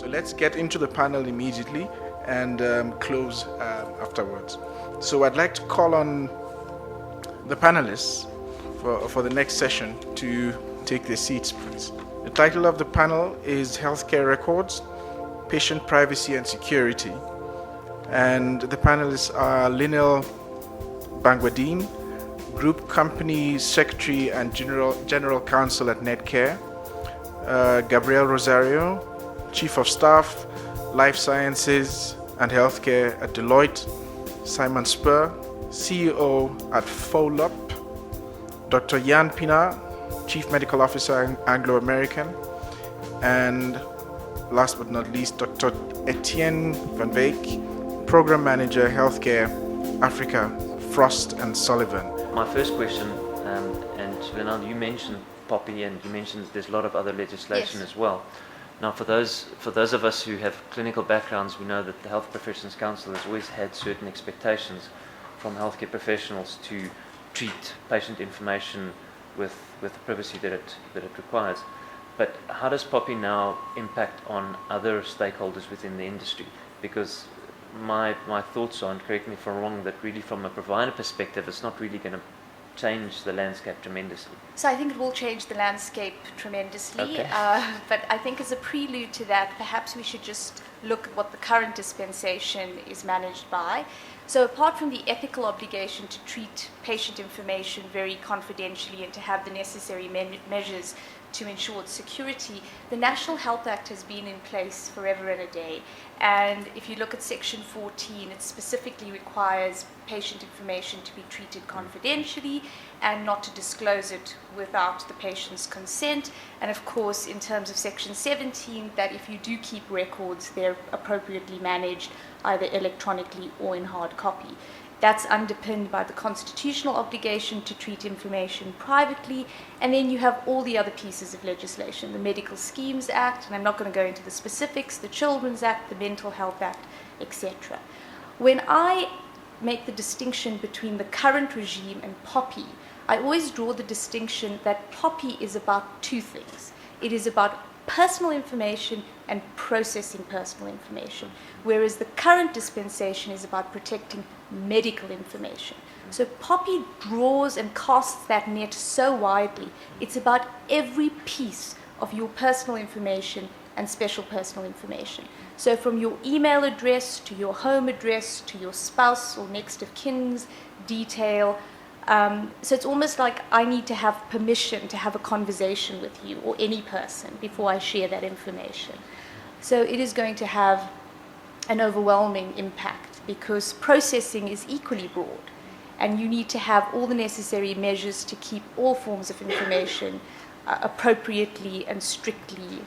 So let's get into the panel immediately and close afterwards. So I'd like to call on the panelists for the next session to take their seats, please. The title of the panel is Healthcare Records, Patient Privacy and Security. And the panelists are Lynelle Bagwandeen, Group Company Secretary and General Counsel at Netcare, Gabrielle Rosario, Chief of Staff, Life Sciences and Healthcare at Deloitte, Simon Spurr, CEO at FOLUP, Dr. Pienaar, Chief Medical Officer, Anglo American, and last but not least, Dr. Etienne Van Wyk, Program Manager, Healthcare, Africa, Frost and Sullivan. My first question, and Lynelle, you mentioned POPI and you mentioned there's a lot of other legislation as well. Now, for those of us who have clinical backgrounds, we know that the Health Professions Council has always had certain expectations from healthcare professionals to treat patient information with the privacy that it requires. But how does POPI now impact on other stakeholders within the industry? Because my thoughts are, and correct me if I'm wrong, that really from a provider perspective, it's not really going to change the landscape tremendously. So I think it will change the landscape tremendously, okay. But I think as a prelude to that, perhaps we should just look at what the current dispensation is managed by. So apart from the ethical obligation to treat patient information very confidentially and to have the necessary measures to ensure its security, the National Health Act has been in place forever and a day. And if you look at Section 14, it specifically requires patient information to be treated confidentially and not to disclose it without the patient's consent. And of course, in terms of Section 17, that if you do keep records, they're appropriately managed either electronically or in hard copy. That's underpinned by the constitutional obligation to treat information privately, and then you have all the other pieces of legislation, the Medical Schemes Act, and I'm not going to go into the specifics, the Children's Act, the Mental Health Act, etc. When I make the distinction between the current regime and POPI, I always draw the distinction that POPI is about two things. It is about personal information and processing personal information, whereas the current dispensation is about protecting medical information. So POPI draws and casts that net so widely. It's about every piece of your personal information and special personal information. So from your email address to your home address to your spouse or next of kin's detail. So it's almost like I need to have permission to have a conversation with you or any person before I share that information. So it is going to have an overwhelming impact because processing is equally broad and you need to have all the necessary measures to keep all forms of information appropriately and strictly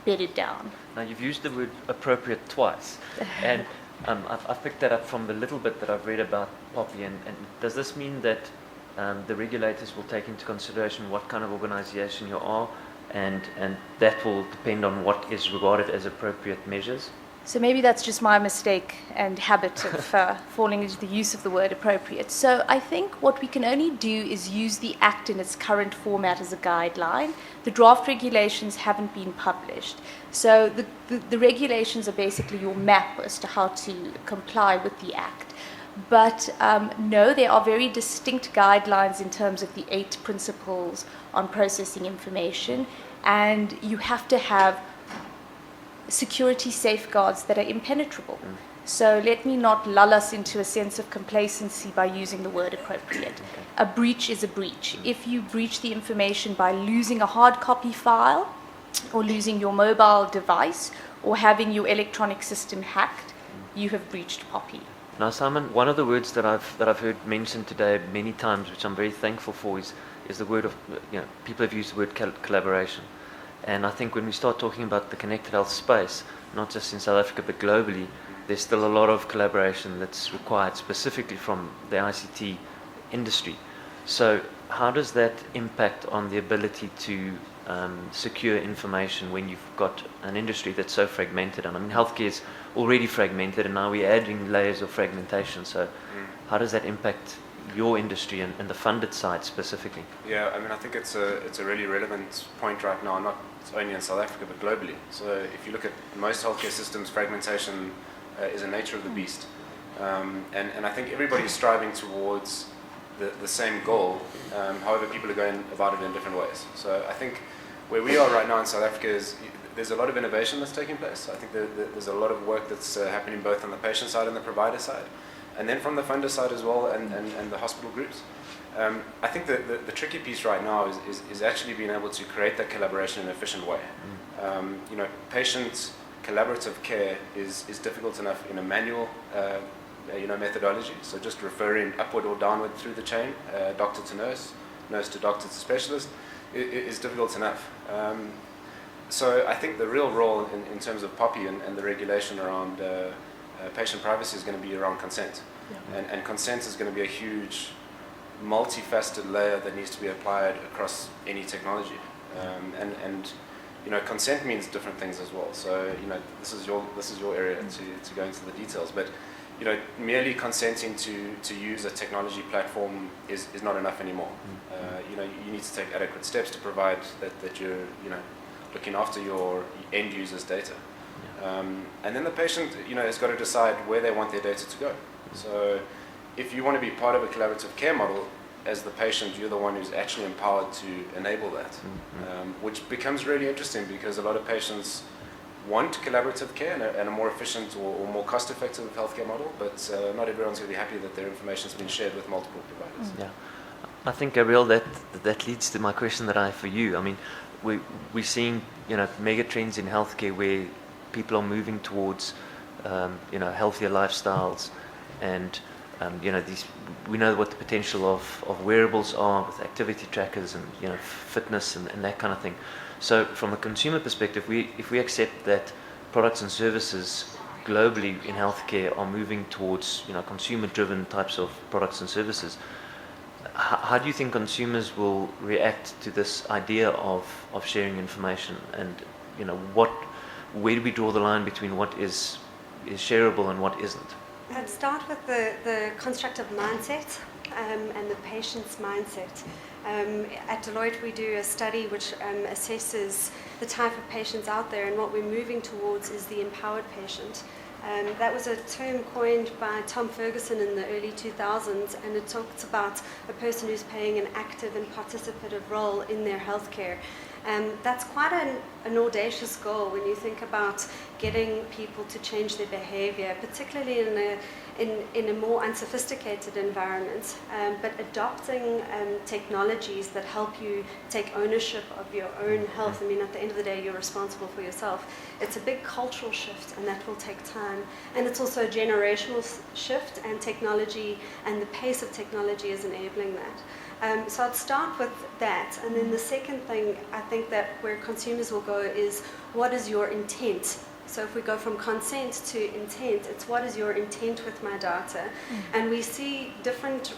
bedded down. Now, you've used the word appropriate twice, and I've picked that up from the little bit that I've read about POPI, and does this mean that the regulators will take into consideration what kind of organization you are, and that will depend on what is regarded as appropriate measures? So maybe that's just my mistake and habit of falling into the use of the word appropriate. So I think what we can only do is use the Act in its current format as a guideline. The draft regulations haven't been published. So the regulations are basically your map as to how to comply with the Act. But no, there are very distinct guidelines in terms of the 8 principles on processing information, and you have to have security safeguards that are impenetrable. So let me not lull us into a sense of complacency by using the word appropriate. Okay. A breach is a breach. If you breach the information by losing a hard copy file or losing your mobile device or having your electronic system hacked, you have breached POPI. Now, Simon, one of the words that I've heard mentioned today many times, which I'm very thankful for, is the word of, people have used the word collaboration. And I think when we start talking about the connected health space, not just in South Africa but globally, there's still a lot of collaboration that's required specifically from the ICT industry. So how does that impact on the ability to secure information when you've got an industry that's so fragmented? And I mean, healthcare is already fragmented, and now we're adding layers of fragmentation. So how does that impact your industry and the funded side specifically? Yeah, I mean, I think it's a really relevant point right now, not only in South Africa but globally. So if you look at most healthcare systems, fragmentation is a nature of the beast, and I think everybody's striving towards the same goal. However, people are going about it in different ways. So I think where we are right now in South Africa is there's a lot of innovation that's taking place. I think there's a lot of work that's happening both on the patient side and the provider side, and then from the funder side as well, and the hospital groups. I think the tricky piece right now is actually being able to create that collaboration in an efficient way. Patient collaborative care is difficult enough in a manual methodology. So just referring upward or downward through the chain, doctor to nurse, nurse to doctor to specialist, is difficult enough. So I think the real role in terms of POPI and the regulation around patient privacy is going to be around consent. Yeah. And consent is going to be a huge multifaceted layer that needs to be applied across any technology. Consent means different things as well. So this is your area to go into the details. But merely consenting to use a technology platform is not enough anymore. You need to take adequate steps to provide that you're looking after your end users' data. And then the patient has got to decide where they want their data to go. So if you want to be part of a collaborative care model, as the patient, you're the one who's actually empowered to enable that, which becomes really interesting because a lot of patients want collaborative care and a more efficient or more cost-effective healthcare model, but not everyone's going to be happy that their information's been shared with multiple providers. Yeah, I think, Gabrielle, that leads to my question that I have for you. I mean, we're seeing mega trends in healthcare where people are moving towards healthier lifestyles, and we know what the potential of wearables are with activity trackers and fitness and that kind of thing. So from a consumer perspective, if we accept that products and services globally in healthcare are moving towards consumer-driven types of products and services, how do you think consumers will react to this idea of sharing information? And where do we draw the line between what is shareable and what isn't? I'd start with the constructive mindset and the patient's mindset. At Deloitte, we do a study which assesses the type of patients out there, and what we're moving towards is the empowered patient. That was a term coined by Tom Ferguson in the early 2000s, and it talks about a person who's playing an active and participative role in their healthcare. That's quite an audacious goal when you think about getting people to change their behavior, particularly in a more unsophisticated environment, but adopting technologies that help you take ownership of your own health. I mean, at the end of the day, you're responsible for yourself. It's a big cultural shift, and that will take time. And it's also a generational shift, and technology and the pace of technology is enabling that. So I'd start with that. And then the second thing, I think that where consumers will go is, what is your intent? So if we go from consent to intent, it's what is your intent with my data? And we see different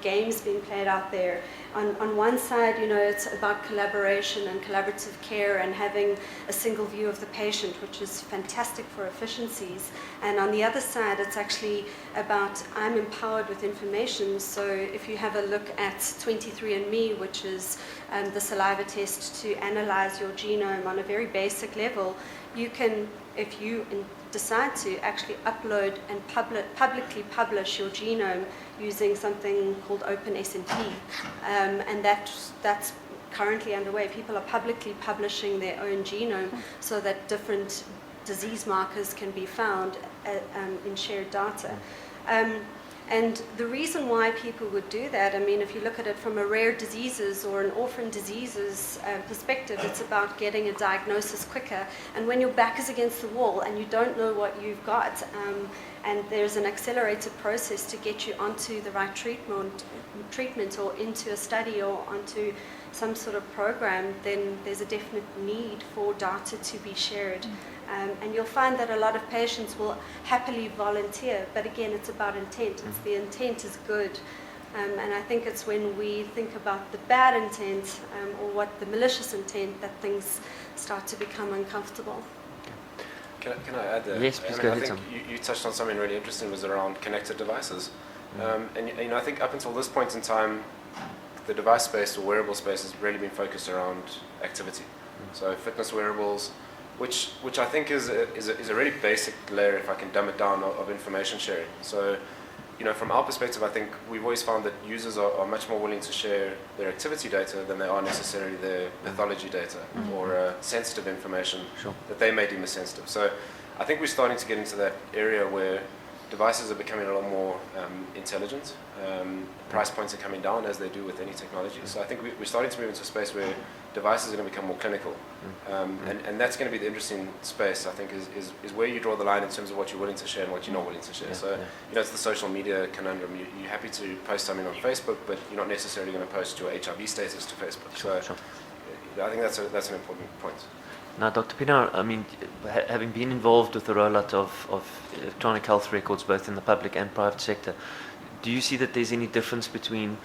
games being played out there. On one side, it's about collaboration and collaborative care and having a single view of the patient, which is fantastic for efficiencies. And on the other side, it's actually about I'm empowered with information. So if you have a look at 23andMe, which is the saliva test to analyze your genome on a very basic level, you can, if you decide to, actually upload and publicly publish your genome using something called OpenSNP, and that's currently underway. People are publicly publishing their own genome so that different disease markers can be found in shared data. And the reason why people would do that, I mean, if you look at it from a rare diseases or an orphan diseases perspective, it's about getting a diagnosis quicker. And when your back is against the wall and you don't know what you've got, and there's an accelerated process to get you onto the right treatment or into a study or onto some sort of program, then there's a definite need for data to be shared. And you'll find that a lot of patients will happily volunteer, but again, it's about intent. It's the intent is good. And I think it's when we think about the bad intent or what the malicious intent that things start to become uncomfortable. Can I add that? Yes, please go ahead. I think you touched on something really interesting, was around connected devices. And I think up until this point in time, the device space or wearable space has really been focused around activity. So fitness wearables, which I think is a really basic layer, if I can dumb it down, of information sharing. So, from our perspective, I think we've always found that users are much more willing to share their activity data than they are necessarily their pathology data or sensitive information that they may deem as sensitive. So I think we're starting to get into that area where devices are becoming a lot more intelligent. Price points are coming down, as they do with any technology. So I think we're starting to move into a space where devices are going to become more clinical. And that's going to be the interesting space, I think, is where you draw the line in terms of what you're willing to share and what you're not willing to share. It's the social media conundrum. You're happy to post something on Facebook, but you're not necessarily going to post your HIV status to Facebook. I think that's an important point. Now, Dr. Pienaar, I mean, having been involved with the rollout of electronic health records, both in the public and private sector, do you see that there's any difference between,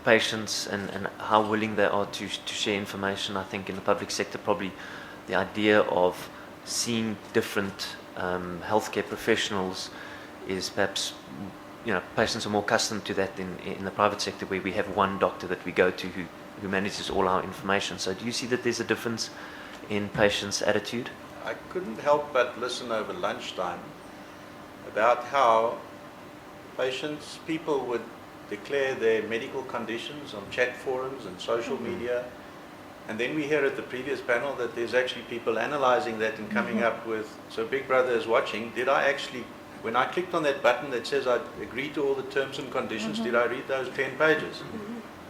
patients and how willing they are to share information? I think in the public sector, probably the idea of seeing different healthcare professionals is perhaps, patients are more accustomed to that in the private sector, where we have one doctor that we go to who manages all our information. So do you see that there's a difference in patients' attitude? I couldn't help but listen over lunchtime about how people would declare their medical conditions on chat forums and social media, and then we hear at the previous panel that there's actually people analyzing that and coming up with, so Big Brother is watching, when I clicked on that button that says I agree to all the terms and conditions, did I read those 10 pages?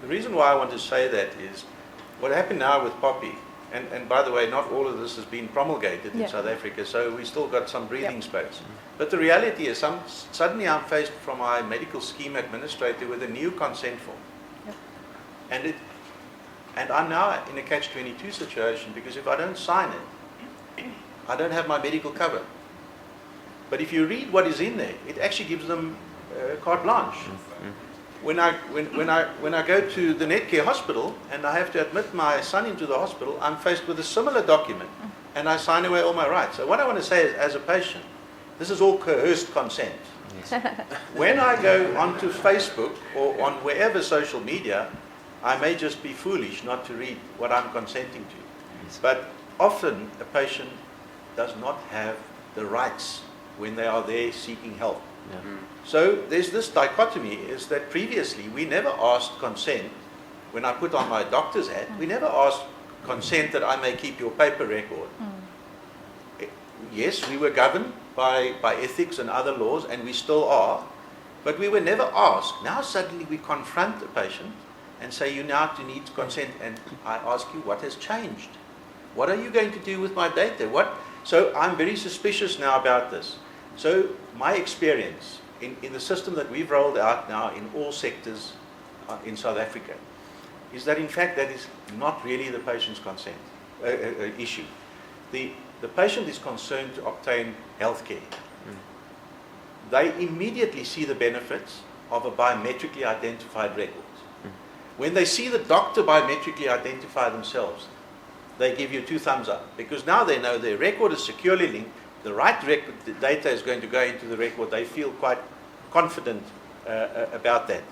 The reason why I want to say that is what happened now with Poppy, and by the way, not all of this has been promulgated in South Africa, so we still got some breathing space. But the reality is suddenly I'm faced from my medical scheme administrator with a new consent form. And I'm now in a catch-22 situation, because if I don't sign it, I don't have my medical cover. But if you read what is in there, it actually gives them carte blanche. When I go to the Netcare hospital and I have to admit my son into the hospital, I'm faced with a similar document, and I sign away all my rights. So what I want to say is, as a patient, this is all coerced consent. When I go onto Facebook or on wherever social media, I may just be foolish not to read what I'm consenting to. But often a patient does not have the rights when they are there seeking help. So there's this dichotomy, is that previously we never asked consent. When I put on my doctor's hat, we never asked consent that I may keep your paper record. Yes, we were governed by ethics and other laws, and we still are, but we were never asked. Now suddenly we confront the patient and say, you now need consent, and I ask you, what has changed? What are you going to do with my data? So I'm very suspicious now about this. So my experience in the system that we've rolled out now in all sectors in South Africa is that in fact that is not really the patient's consent issue. The patient is concerned to obtain health care. They immediately see the benefits of a biometrically identified record. When they see the doctor biometrically identify themselves, they give you 2 thumbs up, because now they know their record is securely linked. The right record, the data is going to go into the record. They feel quite confident about that.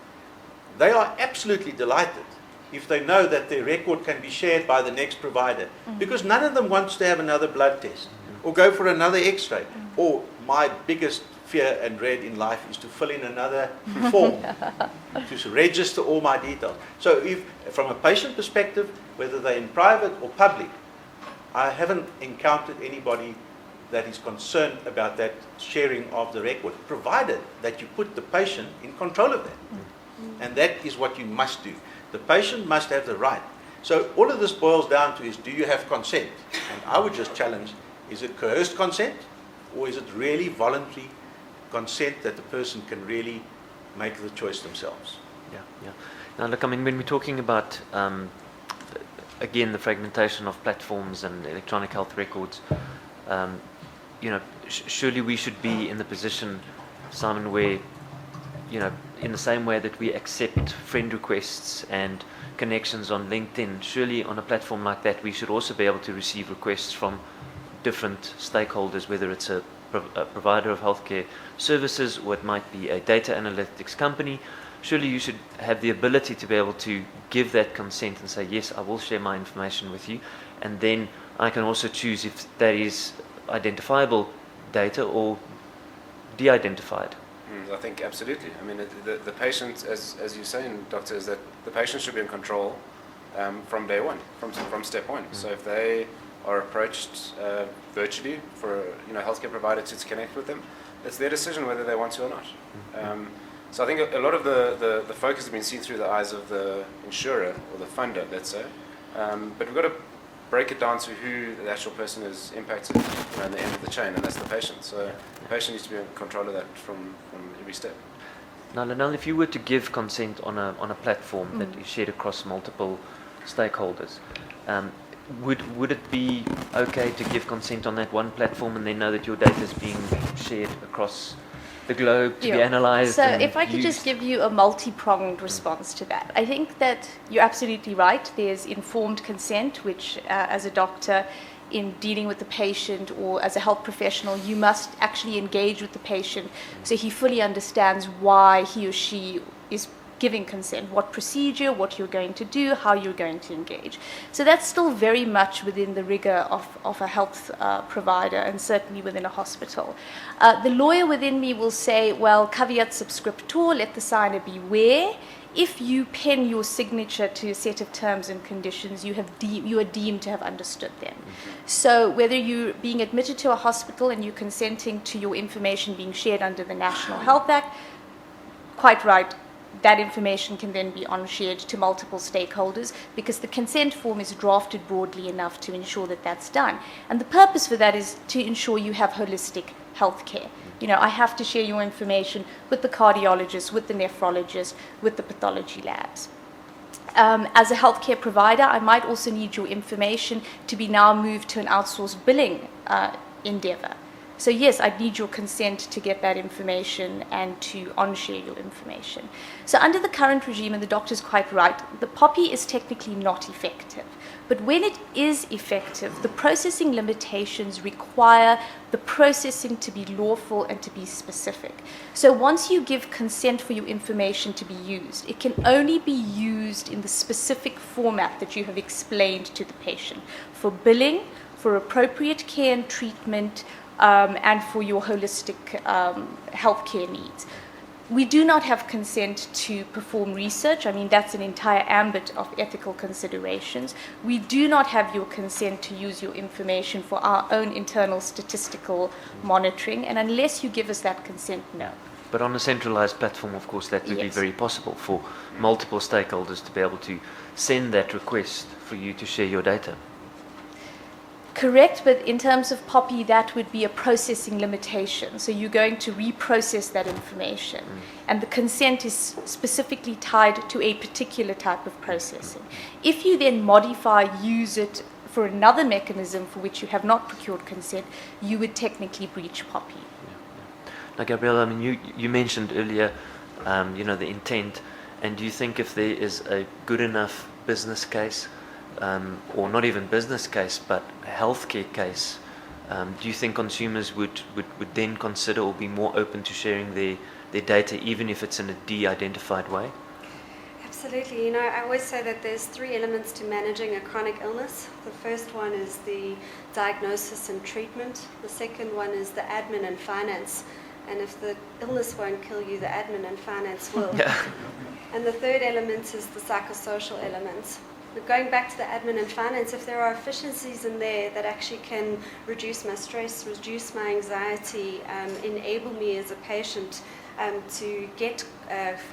They are absolutely delighted if they know that their record can be shared by the next provider, because none of them wants to have another blood test or go for another x-ray. Or my biggest fear and dread in life is to fill in another form to register all my details. So if, from a patient perspective, whether they're in private or public, I haven't encountered anybody that is concerned about that sharing of the record, provided that you put the patient in control of that. And that is what you must do. The patient must have the right. So all of this boils down to is, do you have consent? And I would just challenge, is it coerced consent, or is it really voluntary consent that the person can really make the choice themselves? Yeah. Now look, I mean, when we're talking about, again, the fragmentation of platforms and electronic health records, surely we should be in the position, Simon, where, in the same way that we accept friend requests and connections on LinkedIn, surely on a platform like that, we should also be able to receive requests from different stakeholders, whether it's a a provider of healthcare services, or it might be a data analytics company, surely you should have the ability to be able to give that consent and say, yes, I will share my information with you, and then I can also choose if that is identifiable data or de-identified. I think absolutely. I mean, the patient, as you're saying, doctor, is that the patient should be in control from day one, from step one. So if they are approached virtually for a healthcare provider to connect with them, it's their decision whether they want to or not. So I think a lot of the focus has been seen through the eyes of the insurer or the funder, let's say. But we've got to break it down to who the actual person is impacted in the end of the chain, and that's the patient. So the patient needs to be in control of that from every step. Now, Lynelle, if you were to give consent on a platform that is shared across multiple stakeholders, would it be okay to give consent on that one platform and then know that your data is being shared across the globe to be analysed? So if I could just give you a multi-pronged response to that. I think that you're absolutely right. There's informed consent, which as a doctor in dealing with the patient or as a health professional, you must actually engage with the patient so he fully understands why he or she is giving consent, what procedure, what you're going to do, how you're going to engage. So that's still very much within the rigor of a health provider and certainly within a hospital. The lawyer within me will say, well, caveat subscriptor, let the signer beware. If you pen your signature to a set of terms and conditions, you are deemed to have understood them. So whether you're being admitted to a hospital and you're consenting to your information being shared under the National Health Act, quite right, that information can then be on-shared to multiple stakeholders because the consent form is drafted broadly enough to ensure that that's done. And the purpose for that is to ensure you have holistic health care. I have to share your information with the cardiologist, with the nephrologist, with the pathology labs. As a healthcare provider, I might also need your information to be now moved to an outsourced billing endeavor. So yes, I need your consent to get that information and to on-share your information. So under the current regime, and the doctor's quite right, the POPI is technically not effective. But when it is effective, the processing limitations require the processing to be lawful and to be specific. So once you give consent for your information to be used, it can only be used in the specific format that you have explained to the patient for billing, for appropriate care and treatment, and for your holistic healthcare needs. We do not have consent to perform research. I mean, that's an entire ambit of ethical considerations. We do not have your consent to use your information for our own internal statistical monitoring, and unless you give us that consent, no. But on a centralized platform, of course, that would be very possible for multiple stakeholders to be able to send that request for you to share your data. Correct, but in terms of POPI, that would be a processing limitation. So you're going to reprocess that information. And the consent is specifically tied to a particular type of processing. If you then modify, use it for another mechanism for which you have not procured consent, you would technically breach POPI. Now, Gabrielle, I mean, you mentioned earlier, the intent, and do you think if there is a good enough business case, or not even business case, but healthcare case, do you think consumers would then consider or be more open to sharing their data, even if it's in a de-identified way? Absolutely. I always say that there's 3 elements to managing a chronic illness. The first one is the diagnosis and treatment. The second one is the admin and finance. And if the illness won't kill you, the admin and finance will. And the third element is the psychosocial elements. But going back to the admin and finance, if there are efficiencies in there that actually can reduce my stress, reduce my anxiety, enable me as a patient to get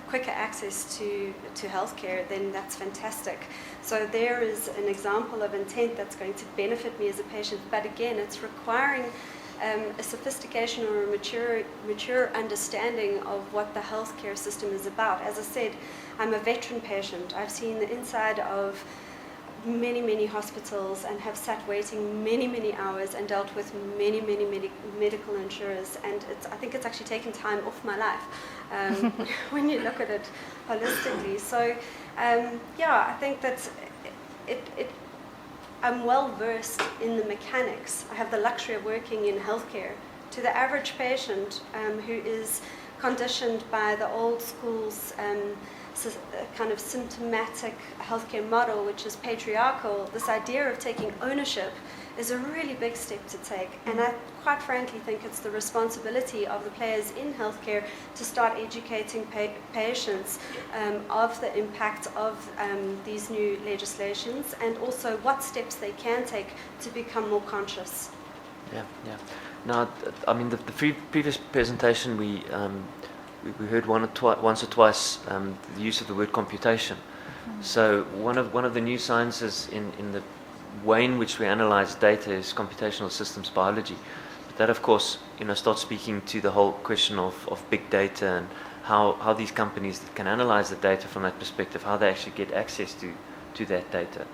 quicker access to healthcare, then that's fantastic. So there is an example of intent that's going to benefit me as a patient. But again, it's requiring a sophistication or a mature understanding of what the healthcare system is about. As I said, I'm a veteran patient. I've seen the inside of many, many hospitals and have sat waiting many, many hours and dealt with many, many medical insurers. And I think it's actually taken time off my life when you look at it holistically. So, I think that I'm well versed in the mechanics. I have the luxury of working in healthcare to the average patient who is conditioned by the old school's kind of symptomatic healthcare model, which is patriarchal, this idea of taking ownership is a really big step to take. And I quite frankly think it's the responsibility of the players in healthcare to start educating patients of the impact of these new legislations, and also what steps they can take to become more conscious. Yeah. Now, I mean, the previous presentation, we heard once or twice the use of the word computation. So one of the new sciences in the way in which we analyze data is computational systems biology. But that, of course, starts speaking to the whole question of big data and how these companies that can analyze the data from that perspective, how they actually get access to that data.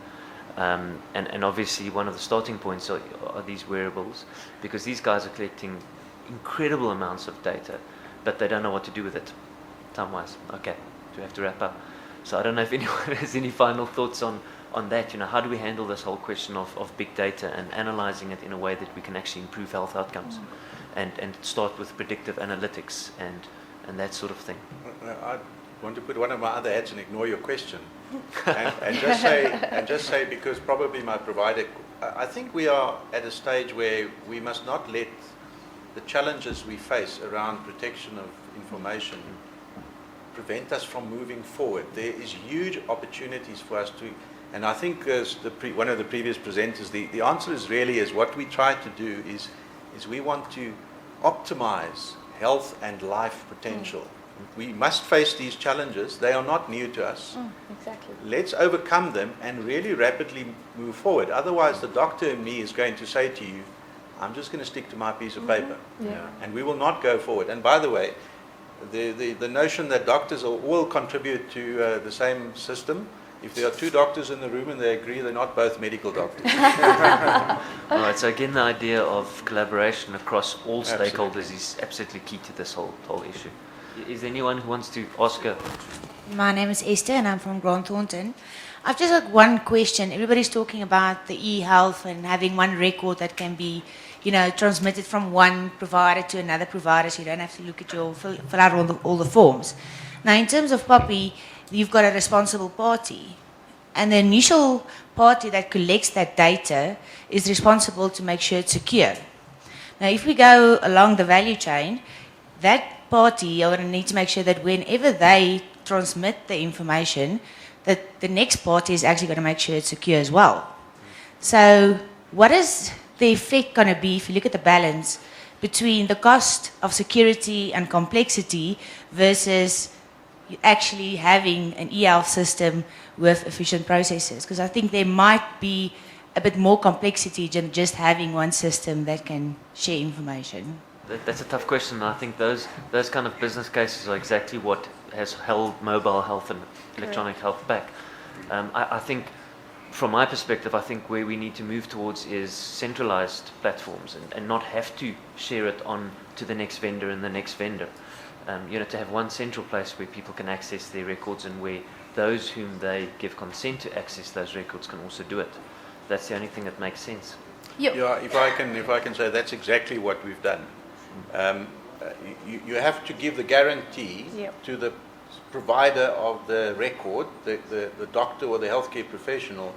And obviously one of the starting points are these wearables, because these guys are collecting incredible amounts of data, but they don't know what to do with it, time-wise. Okay, do we have to wrap up? So I don't know if anyone has any final thoughts on that. How do we handle this whole question of big data and analyzing it in a way that we can actually improve health outcomes and start with predictive analytics and that sort of thing? I want to put one of my other hats and ignore your question. and just say, because probably my provider, I think we are at a stage where we must not let the challenges we face around protection of information prevent us from moving forward. There is huge opportunities for us to, and I think as one of the previous presenters, the answer is really what we try to do is we want to optimize health and life potential. We must face these challenges. They are not new to us. Exactly. Let's overcome them and really rapidly move forward. Otherwise, the doctor in me is going to say to you, I'm just going to stick to my piece of paper. And we will not go forward. And by the way, the notion that doctors all contribute to the same system, if there are two doctors in the room and they agree, they're not both medical doctors. All right, so again, the idea of collaboration across all stakeholders is absolutely key to this whole issue. Is there anyone who wants to ask her? My name is Esther and I'm from Grant Thornton. I've just got one question. Everybody's talking about the e-health and having one record that can be, transmitted from one provider to another provider, so you don't have to look at fill out all the forms. Now, in terms of POPI, you've got a responsible party, and the initial party that collects that data is responsible to make sure it's secure. Now, if we go along the value chain, that party are going to need to make sure that whenever they transmit the information, that the next party is actually going to make sure it's secure as well. So what is the effect going to be if you look at the balance between the cost of security and complexity versus actually having an e-health system with efficient processes? Because I think there might be a bit more complexity than just having one system that can share information. That's a tough question. I think those kind of business cases are exactly what has held mobile health and electronic health back. I think, from my perspective, I think where we need to move towards is centralized platforms and not have to share it on to the next vendor and the next vendor. To have one central place where people can access their records and where those whom they give consent to access those records can also do it. That's the only thing that makes sense. Yeah, if I can say, that's exactly what we've done. You have to give the guarantee to the provider of the record, the doctor or the healthcare professional,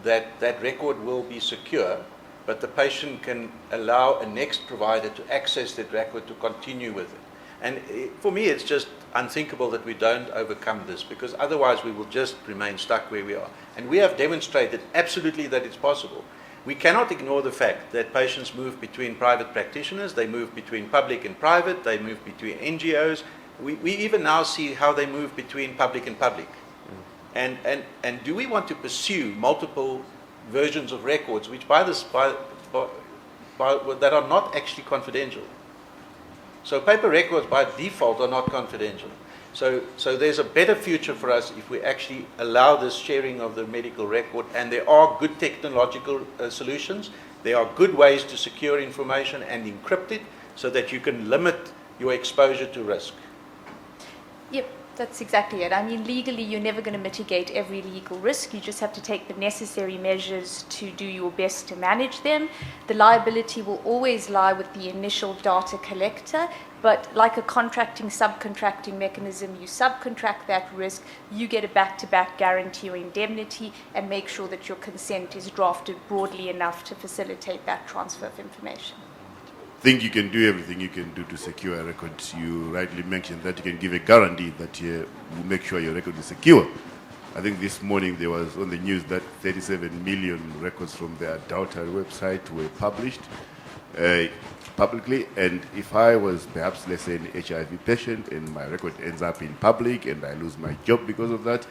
that record will be secure, but the patient can allow a next provider to access that record to continue with it. And for me, it's just unthinkable that we don't overcome this, because otherwise we will just remain stuck where we are. And we have demonstrated absolutely that it's possible. We cannot ignore the fact that patients move between private practitioners, they move between public and private, they move between NGOs. We even now see how they move between public and public. And do we want to pursue multiple versions of records which that are not actually confidential? So paper records by default are not confidential. So there's a better future for us if we actually allow this sharing of the medical record, and there are good technological solutions. There are good ways to secure information and encrypt it so that you can limit your exposure to risk. Yep. That's exactly it. I mean, legally, you're never going to mitigate every legal risk. You just have to take the necessary measures to do your best to manage them. The liability will always lie with the initial data collector, but like a contracting, subcontracting mechanism, you subcontract that risk, you get a back-to-back guarantee or indemnity, and make sure that your consent is drafted broadly enough to facilitate that transfer of information. Think you can do everything you can do to secure a record. You rightly mentioned that you can give a guarantee that you will make sure your record is secure. I think this morning there was on the news that 37 million records from the Adulta website were published publicly, and if I was perhaps, let's say, an HIV patient and my record ends up in public and I lose my job because of that,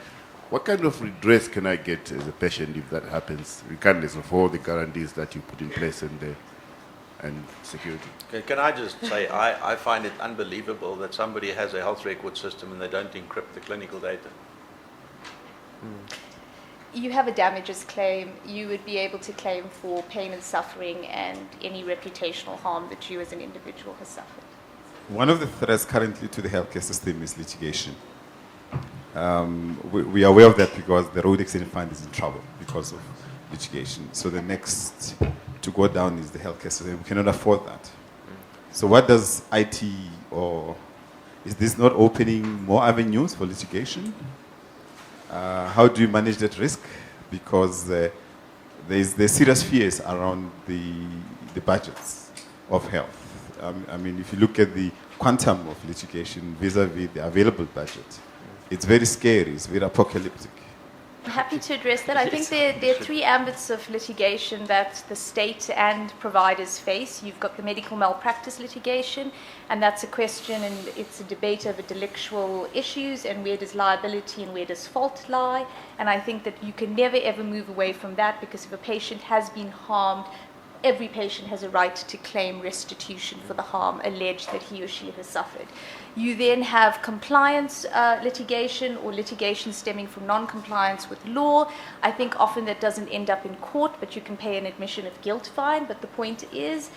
what kind of redress can I get as a patient if that happens, regardless of all the guarantees that you put in place and security? Okay, can I just say, I find it unbelievable that somebody has a health record system and they don't encrypt the clinical data. You have a damages claim, you would be able to claim for pain and suffering and any reputational harm that you as an individual has suffered. One of the threats currently to the healthcare system is litigation. We are aware of that because the Road Accident Fund is in trouble because of litigation. So the next to go down is the healthcare system. We cannot afford that. So what does IT, or is this not opening more avenues for litigation? How do you manage that risk? Because there's serious fears around the budgets of health. I mean, if you look at the quantum of litigation vis-a-vis the available budget, it's very scary, it's very apocalyptic. I'm happy to address that. I think there are three ambits of litigation that the state and providers face. You've got the medical malpractice litigation, and that's a question and it's a debate over delictual issues and where does liability and where does fault lie. And I think that you can never ever move away from that, because if a patient has been harmed, every patient has a right to claim restitution for the harm alleged that he or she has suffered. You then have compliance litigation, or litigation stemming from non-compliance with law. I think often that doesn't end up in court, but you can pay an admission of guilt fine. But the point is,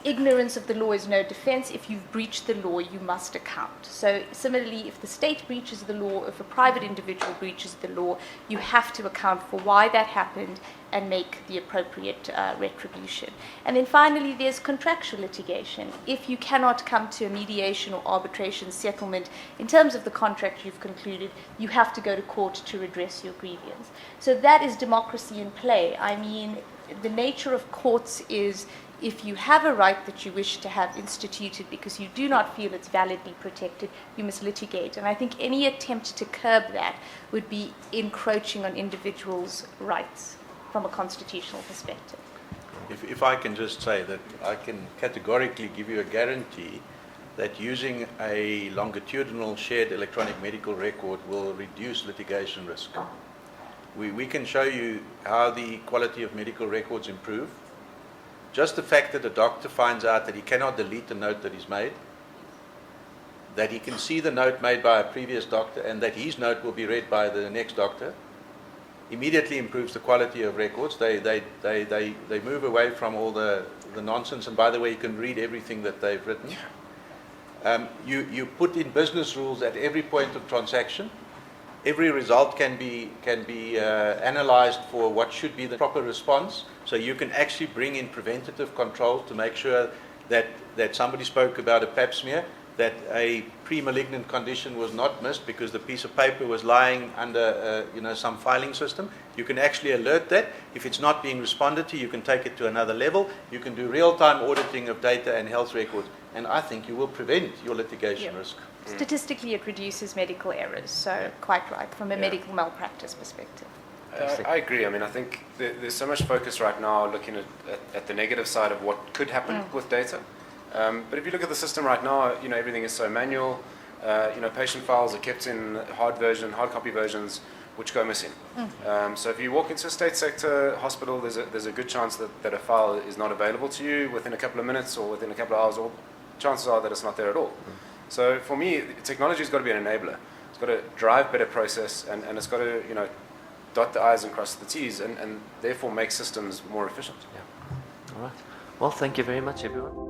ignorance of the law is no defense. If you've breached the law, you must account. So similarly, if the state breaches the law, if a private individual breaches the law, you have to account for why that happened and make the appropriate retribution. And then finally, there's contractual litigation. If you cannot come to a mediation or arbitration settlement in terms of the contract you've concluded, you have to go to court to redress your grievance. So that is democracy in play. I mean, the nature of courts is, if you have a right that you wish to have instituted because you do not feel it's validly protected, you must litigate. And I think any attempt to curb that would be encroaching on individuals' rights from a constitutional perspective. If I can just say that I can categorically give you a guarantee that using a longitudinal shared electronic medical record will reduce litigation risk. We can show you how the quality of medical records improve. Just the fact that a doctor finds out that he cannot delete the note that he's made, that he can see the note made by a previous doctor and that his note will be read by the next doctor, immediately improves the quality of records. They move away from all the nonsense, and by the way, you can read everything that they've written. You put in business rules at every point of transaction. Every result can be analyzed for what should be the proper response. So you can actually bring in preventative control to make sure that somebody spoke about a pap smear, that a pre-malignant condition was not missed because the piece of paper was lying under some filing system. You can actually alert that. If it's not being responded to, you can take it to another level. You can do real-time auditing of data and health records. And I think you will prevent your litigation risk. Statistically, it reduces medical errors, so quite right, from a medical malpractice perspective. I agree. I mean, I think there's so much focus right now looking at the negative side of what could happen with data. But if you look at the system right now, everything is so manual. Patient files are kept in hard copy versions, which go missing. So if you walk into a state sector hospital, there's a good chance that a file is not available to you within a couple of minutes or within a couple of hours, or chances are that it's not there at all. So for me, technology's got to be an enabler. It's got to drive better process, and it's got to, dot the I's and cross the T's, and therefore make systems more efficient. Yeah. All right. Well, thank you very much, everyone.